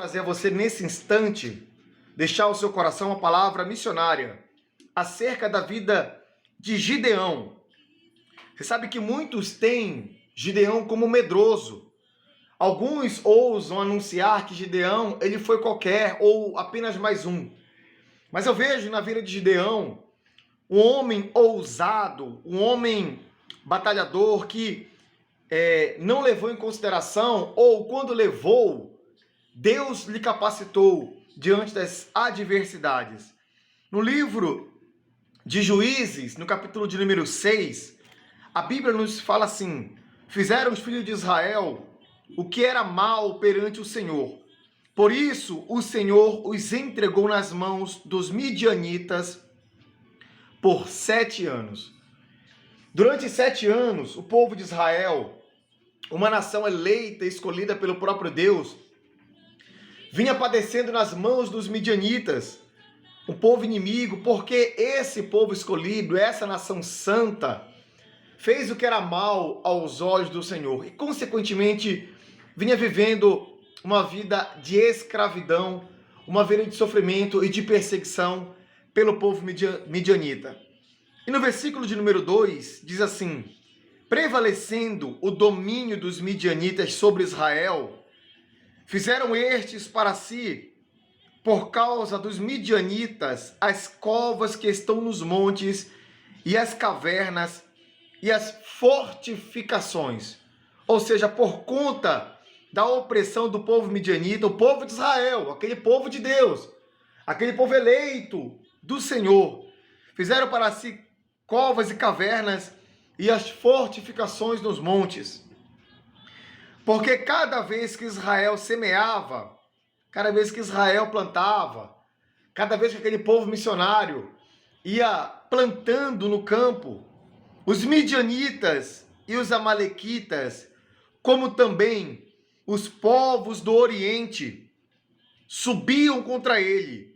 trazer a você nesse instante, deixar ao seu coração uma palavra missionária acerca da vida de Gideão. Você sabe que muitos têm Gideão como medroso. Alguns ousam anunciar que Gideão ele foi qualquer ou apenas mais um. Mas eu vejo na vida de Gideão um homem ousado, um homem batalhador que não levou em consideração, ou quando levou, Deus lhe capacitou diante das adversidades. No livro de Juízes, no capítulo de número 6, a Bíblia nos fala assim: fizeram os filhos de Israel o que era mal perante o Senhor. Por isso, o Senhor os entregou nas mãos dos midianitas por 7 anos. Durante 7 anos, o povo de Israel, uma nação eleita, escolhida pelo próprio Deus, vinha padecendo nas mãos dos midianitas, um povo inimigo, porque esse povo escolhido, essa nação santa, fez o que era mal aos olhos do Senhor e, consequentemente, vinha vivendo uma vida de escravidão, uma vida de sofrimento e de perseguição pelo povo midianita. E no versículo de número 2, diz assim: prevalecendo o domínio dos midianitas sobre Israel, fizeram estes para si, por causa dos midianitas, as covas que estão nos montes e as cavernas e as fortificações. Ou seja, por conta da opressão do povo midianita, o povo de Israel, aquele povo de Deus, aquele povo eleito do Senhor, fizeram para si covas e cavernas e as fortificações nos montes. Porque cada vez que Israel semeava, cada vez que Israel plantava, cada vez que aquele povo missionário ia plantando no campo, os midianitas e os amalequitas, como também os povos do Oriente, subiam contra ele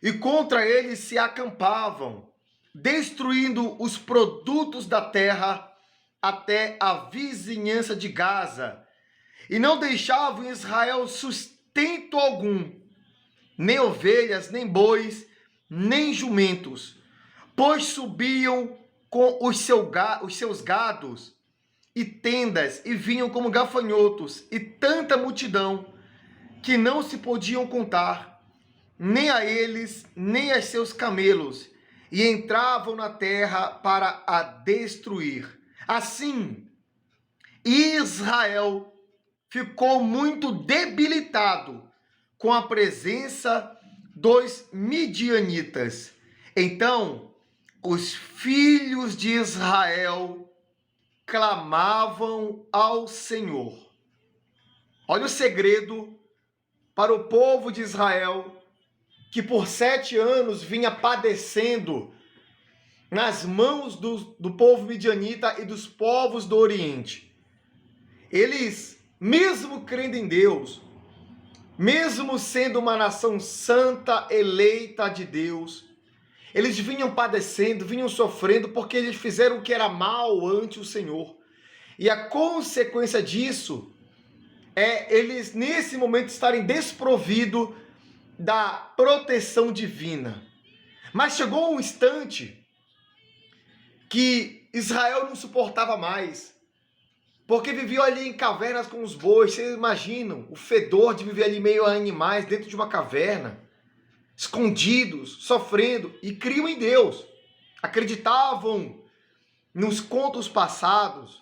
e contra ele se acampavam, destruindo os produtos da terra até a vizinhança de Gaza, e não deixavam em Israel sustento algum, nem ovelhas, nem bois, nem jumentos, pois subiam com os seus gados e tendas, e vinham como gafanhotos, e tanta multidão, que não se podiam contar, nem a eles, nem a seus camelos, e entravam na terra para a destruir. Assim, Israel ficou muito debilitado com a presença dos midianitas. Então, os filhos de Israel clamavam ao Senhor. Olha o segredo para o povo de Israel, que por 7 anos vinha padecendo nas mãos do povo midianita e dos povos do Oriente. Eles, mesmo crendo em Deus, mesmo sendo uma nação santa, eleita de Deus, eles vinham padecendo, vinham sofrendo, porque eles fizeram o que era mal ante o Senhor. E a consequência disso é eles, nesse momento, estarem desprovidos da proteção divina. Mas chegou um instante que Israel não suportava mais, porque viviam ali em cavernas com os bois. Vocês imaginam o fedor de viver ali meio a animais dentro de uma caverna, escondidos, sofrendo, e criam em Deus. Acreditavam nos contos passados,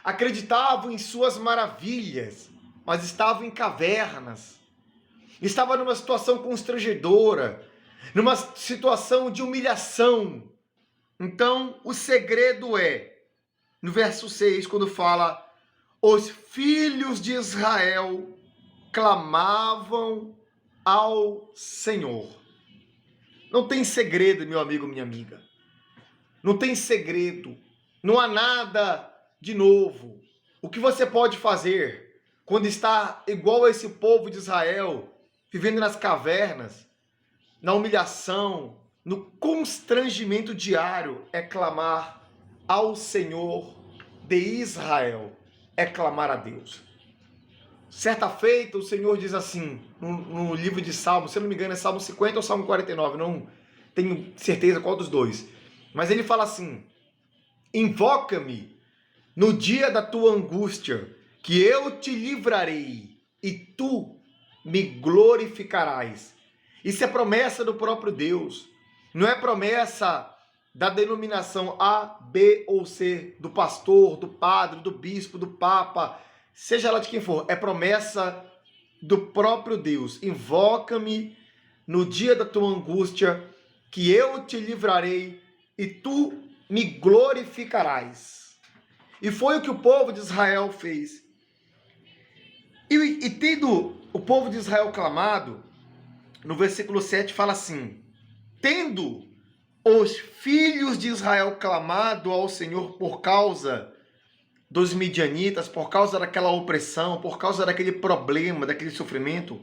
acreditavam em suas maravilhas, mas estavam em cavernas. Estava numa situação constrangedora, numa situação de humilhação. Então, o segredo é, no verso 6, quando fala: os filhos de Israel clamavam ao Senhor. Não tem segredo, meu amigo, minha amiga. Não tem segredo. Não há nada de novo. O que você pode fazer quando está igual a esse povo de Israel, vivendo nas cavernas, na humilhação, no constrangimento diário, é clamar ao Senhor de Israel, é clamar a Deus. certa feita, o Senhor diz assim, no livro de Salmos, se eu não me engano é Salmo 50 ou Salmo 49, não tenho certeza qual dos dois. Mas ele fala assim, invoca-me no dia da tua angústia, que eu te livrarei e tu me glorificarás. Isso é promessa do próprio Deus. Não é promessa da denominação A, B ou C, do pastor, do padre, do bispo, do papa, seja lá de quem for. É promessa do próprio Deus. Invoca-me no dia da tua angústia, que eu te livrarei e tu me glorificarás. E foi o que o povo de Israel fez. E tendo o povo de Israel clamado, no versículo 7 fala assim, tendo os filhos de Israel clamado ao Senhor por causa dos midianitas, por causa daquela opressão, por causa daquele problema, daquele sofrimento,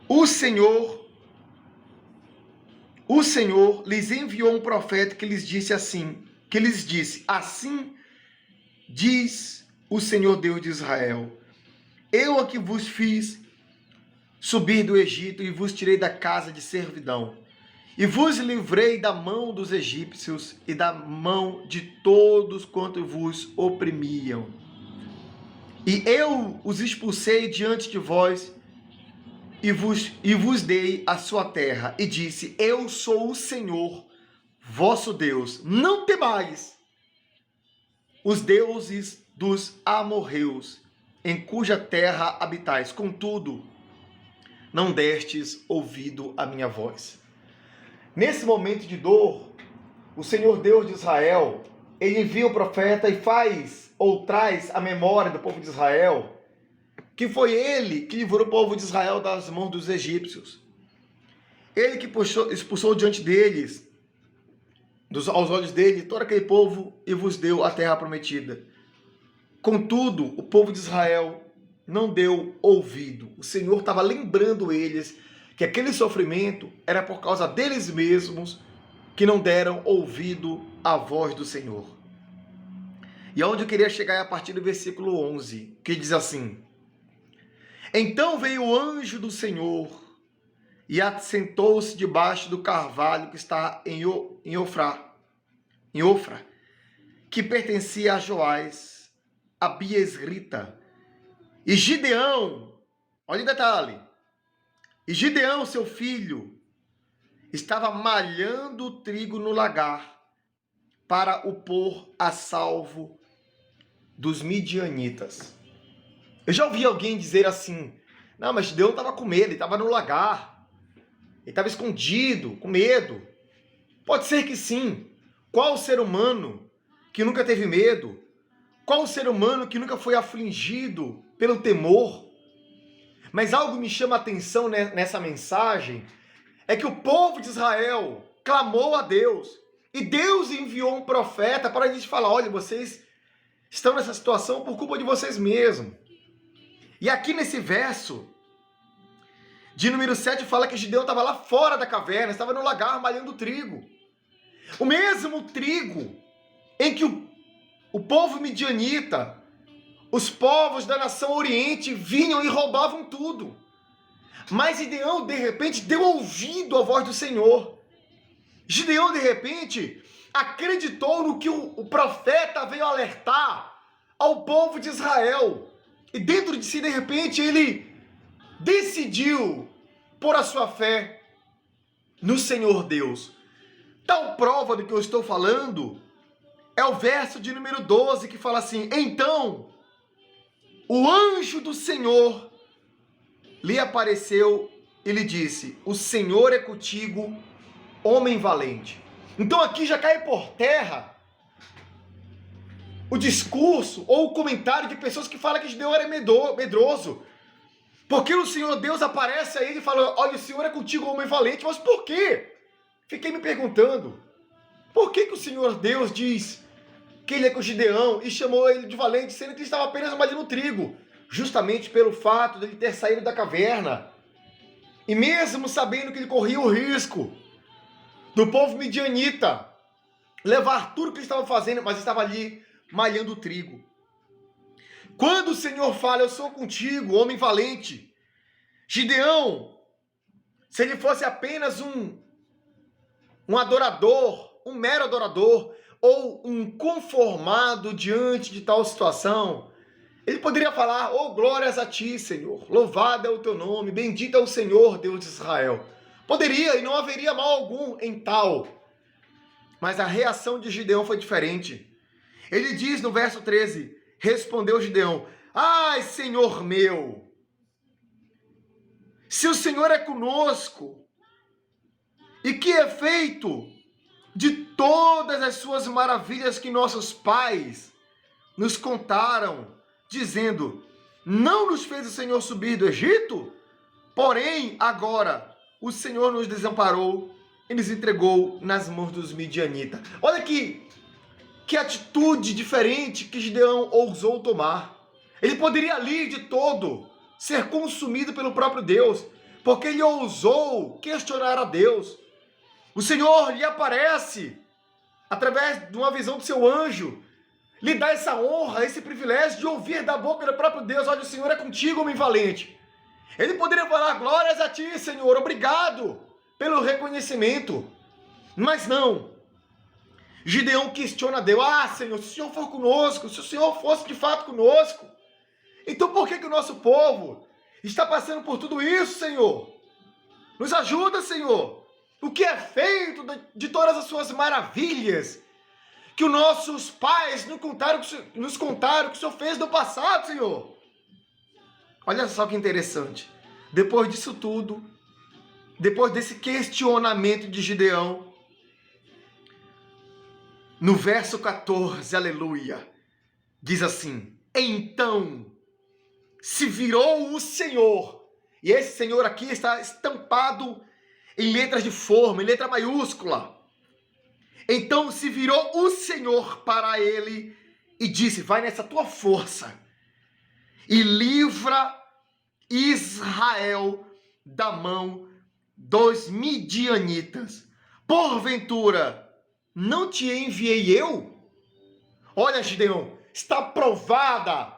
o Senhor lhes enviou um profeta que lhes disse assim, assim diz o Senhor Deus de Israel, eu a que vos fiz subir do Egito e vos tirei da casa de servidão, e vos livrei da mão dos egípcios e da mão de todos quanto vos oprimiam. E eu os expulsei diante de vós e vos dei a sua terra, e disse, eu sou o Senhor, vosso Deus, não temais os deuses dos amorreus, em cuja terra habitais, contudo, não destes ouvido a minha voz. Nesse momento de dor, o Senhor Deus de Israel, ele envia o profeta e faz, ou traz a memória do povo de Israel, que foi ele que livrou o povo de Israel das mãos dos egípcios. Ele que expulsou diante deles, aos olhos dele, todo aquele povo e vos deu a terra prometida. Contudo, o povo de Israel não deu ouvido. O Senhor estava lembrando eles que aquele sofrimento era por causa deles mesmos que não deram ouvido à voz do Senhor. E aonde eu queria chegar é a partir do versículo 11, que diz assim, então veio o anjo do Senhor e assentou-se debaixo do carvalho que está em Ofra, que pertencia a Joás, a Biesrita. E Gideão, olha o detalhe, e Gideão, seu filho, estava malhando o trigo no lagar para o pôr a salvo dos midianitas. Eu já ouvi alguém dizer assim, não, mas Gideão estava com medo, ele estava no lagar, ele estava escondido, com medo. Pode ser que sim. Qual ser humano que nunca teve medo? Qual ser humano que nunca foi afligido pelo temor? Mas algo me chama a atenção nessa mensagem, é que o povo de Israel clamou a Deus, e Deus enviou um profeta para a gente falar, olha, vocês estão nessa situação por culpa de vocês mesmos. E aqui nesse verso, de número 7, fala que Gideão estava lá fora da caverna, estava no lagar malhando trigo. O mesmo trigo em que o povo midianita, os povos da nação oriente vinham e roubavam tudo. Mas Gideão, de repente, deu ouvido à voz do Senhor. Gideão, de repente, acreditou no que o profeta veio alertar ao povo de Israel. E dentro de si, de repente, ele decidiu pôr a sua fé no Senhor Deus. Tal prova do que eu estou falando é o verso de número 12, que fala assim, então o anjo do Senhor lhe apareceu e lhe disse, o Senhor é contigo, homem valente. Então aqui já cai por terra o discurso ou o comentário de pessoas que falam que Gideão era medroso. Porque o Senhor Deus aparece a ele e fala, olha, o Senhor é contigo, homem valente. Mas por quê? Fiquei me perguntando, por que o Senhor Deus diz que ele é com Gideão e chamou ele de valente, sendo que ele estava apenas malhando trigo? Justamente pelo fato de ele ter saído da caverna. E mesmo sabendo que ele corria o risco do povo midianita levar tudo que ele estava fazendo, mas estava ali malhando trigo. Quando o Senhor fala, eu sou contigo, homem valente. Gideão, se ele fosse apenas um adorador, um mero adorador, ou um conformado diante de tal situação, ele poderia falar, oh, glórias a ti, Senhor, louvado é o teu nome, bendito é o Senhor, Deus de Israel. Poderia, e não haveria mal algum em tal. Mas a reação de Gideão foi diferente. Ele diz no verso 13, respondeu Gideão, ai, Senhor meu, se o Senhor é conosco, e que é feito de todas as suas maravilhas que nossos pais nos contaram, dizendo, não nos fez o Senhor subir do Egito? Porém, agora, o Senhor nos desamparou e nos entregou nas mãos dos midianitas. Olha que atitude diferente que Gideão ousou tomar. Ele poderia ali de todo ser consumido pelo próprio Deus, porque ele ousou questionar a Deus. O Senhor lhe aparece através de uma visão do seu anjo, lhe dá essa honra, esse privilégio de ouvir da boca do próprio Deus, olha, o Senhor é contigo, homem valente. Ele poderia falar, glórias a ti, Senhor, obrigado pelo reconhecimento. Mas não. Gideão questiona Deus, Senhor, se o Senhor for conosco, se o Senhor fosse de fato conosco, então por que o nosso povo está passando por tudo isso, Senhor? Nos ajuda, Senhor. O que é feito de todas as suas maravilhas que os nossos pais nos contaram que o Senhor fez no passado, Senhor. Olha só que interessante. Depois disso tudo, depois desse questionamento de Gideão, no verso 14, aleluia, diz assim, então se virou o Senhor, e esse Senhor aqui está estampado em letras de forma, em letra maiúscula. Então se virou o Senhor para ele e disse, vai nessa tua força e livra Israel da mão dos midianitas. Porventura, não te enviei eu? Olha, Gideão, está provada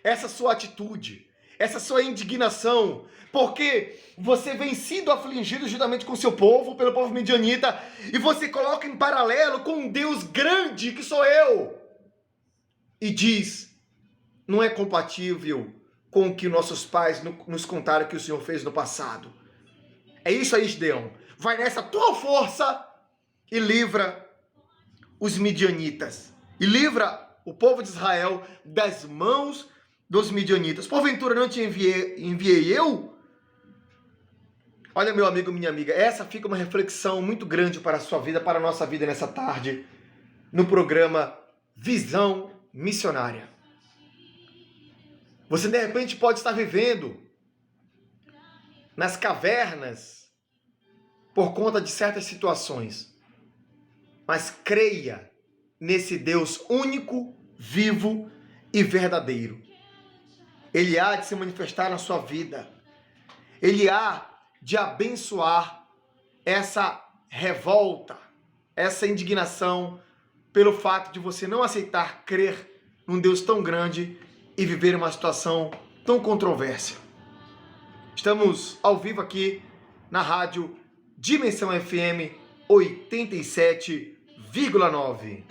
essa sua atitude, essa sua indignação, porque você vem sendo afligido juntamente com o seu povo, pelo povo midianita, e você coloca em paralelo com um Deus grande que sou eu. E diz, não é compatível com o que nossos pais nos contaram que o Senhor fez no passado. É isso aí, Gideão. Vai nessa tua força e livra os midianitas. E livra o povo de Israel das mãos dos midianitas. Porventura não te enviei eu? Olha, meu amigo, minha amiga, essa fica uma reflexão muito grande para a sua vida, para a nossa vida nessa tarde, no programa Visão Missionária. Você, de repente, pode estar vivendo nas cavernas por conta de certas situações, mas creia nesse Deus único, vivo e verdadeiro. Ele há de se manifestar na sua vida. Ele há de abençoar essa revolta, essa indignação pelo fato de você não aceitar crer num Deus tão grande e viver uma situação tão controversa. Estamos ao vivo aqui na rádio Dimensão FM 87,9.